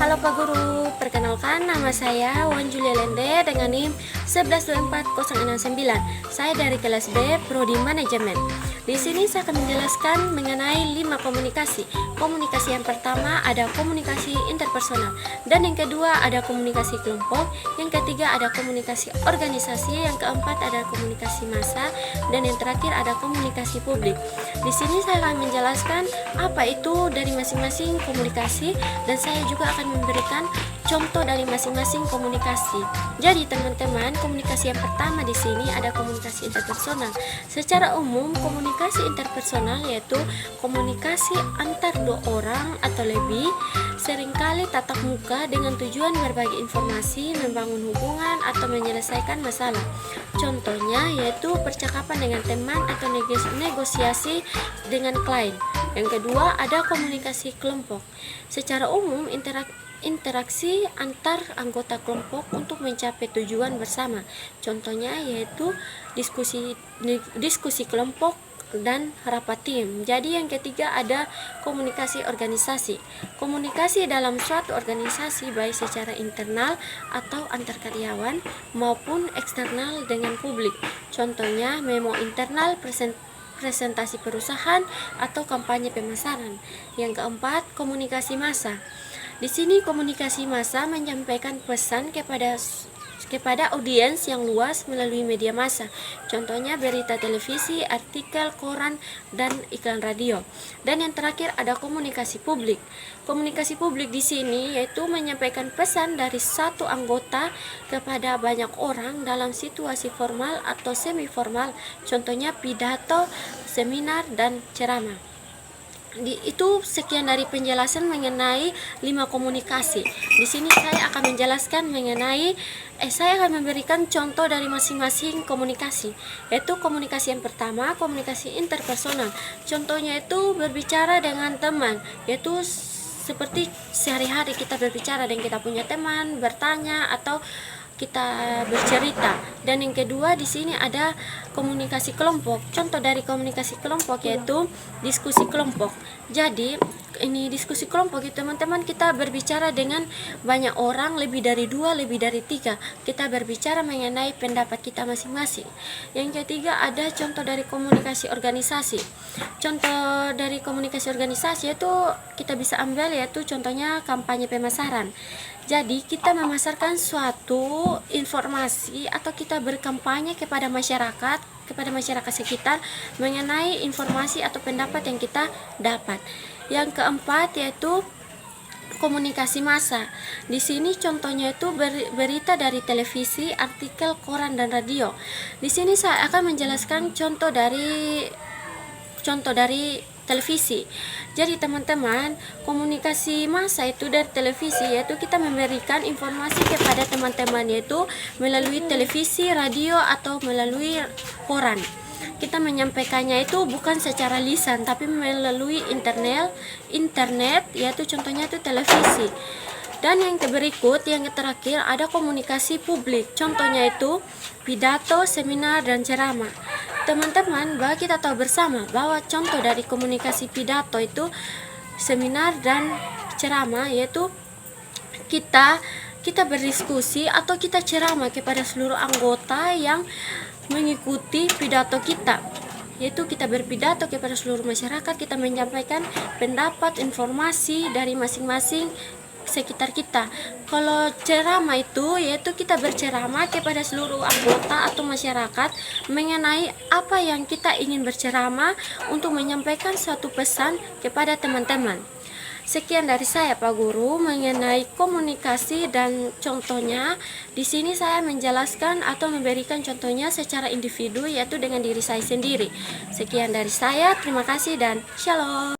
Halo Pak Guru, perkenalkan nama saya Wan Julia Lende dengan NIM 1124069. Saya dari kelas B, Prodi Manajemen. Di sini saya akan menjelaskan mengenai 5 komunikasi. Komunikasi yang pertama ada komunikasi interpersonal, dan yang kedua ada komunikasi kelompok, yang ketiga ada komunikasi organisasi, yang keempat ada komunikasi massa, dan yang terakhir ada komunikasi publik. Di sini saya akan menjelaskan apa itu dari masing-masing komunikasi, dan saya juga akan memberikan contoh dari masing-masing komunikasi. Jadi teman-teman, komunikasi yang pertama di sini ada komunikasi interpersonal. Secara umum, komunikasi interpersonal yaitu komunikasi antar dua orang atau lebih, seringkali tatap muka dengan tujuan berbagi informasi, membangun hubungan atau menyelesaikan masalah. Contohnya yaitu percakapan dengan teman atau negosiasi dengan klien. Yang kedua ada komunikasi kelompok. Secara umum, interaksi antar anggota kelompok untuk mencapai tujuan bersama. Contohnya yaitu diskusi kelompok dan rapat tim. Jadi yang ketiga ada komunikasi organisasi. Komunikasi dalam suatu organisasi baik secara internal atau antar karyawan maupun eksternal dengan publik. Contohnya memo internal, presentasi perusahaan atau kampanye pemasaran. Yang keempat, komunikasi massa. Di sini komunikasi massa menyampaikan pesan kepada audiens yang luas melalui media massa. Contohnya berita televisi, artikel, koran, dan iklan radio. Dan yang terakhir ada komunikasi publik. Komunikasi publik di sini yaitu menyampaikan pesan dari satu anggota kepada banyak orang dalam situasi formal atau semi formal. Contohnya pidato, seminar, dan ceramah. Itu sekian dari penjelasan mengenai 5 komunikasi. Di sini saya akan menjelaskan saya akan memberikan contoh dari masing-masing komunikasi. Yaitu komunikasi yang pertama, komunikasi interpersonal. Contohnya itu berbicara dengan teman, yaitu seperti sehari-hari kita berbicara dengan kita punya teman, bertanya atau kita bercerita. Dan yang kedua di sini ada komunikasi kelompok. Contoh dari komunikasi kelompok yaitu diskusi kelompok. Jadi ini diskusi kelompok itu teman-teman, kita berbicara dengan banyak orang, lebih dari 2, lebih dari 3. Kita berbicara mengenai pendapat kita masing-masing. Yang ketiga ada contoh dari komunikasi organisasi. Contoh dari komunikasi organisasi itu kita bisa ambil yaitu contohnya kampanye pemasaran. Jadi kita memasarkan suatu informasi atau kita berkampanye kepada masyarakat sekitar mengenai informasi atau pendapat yang kita dapat. Yang keempat yaitu komunikasi massa. Di sini contohnya itu berita dari televisi, artikel, koran, dan radio. Di sini saya akan menjelaskan contoh dari televisi. Jadi teman-teman, komunikasi massa itu dari televisi yaitu kita memberikan informasi kepada teman-teman yaitu melalui televisi, radio, atau melalui koran. Kita menyampaikannya itu bukan secara lisan tapi melalui internet yaitu contohnya itu televisi. Dan yang berikut, yang terakhir ada komunikasi publik. Contohnya itu pidato, seminar, dan ceramah. Teman-teman, bahwa kita tahu bersama bahwa contoh dari komunikasi pidato itu seminar dan ceramah yaitu kita berdiskusi atau kita ceramah kepada seluruh anggota yang mengikuti pidato kita. Yaitu kita berpidato kepada seluruh masyarakat, kita menyampaikan pendapat, informasi dari masing-masing sekitar kita. Kalau ceramah itu yaitu kita berceramah kepada seluruh anggota atau masyarakat mengenai apa yang kita ingin berceramah untuk menyampaikan suatu pesan kepada teman-teman. Sekian dari saya Pak Guru mengenai komunikasi dan contohnya. Di sini saya menjelaskan atau memberikan contohnya secara individu yaitu dengan diri saya sendiri. Sekian dari saya, terima kasih dan shalom.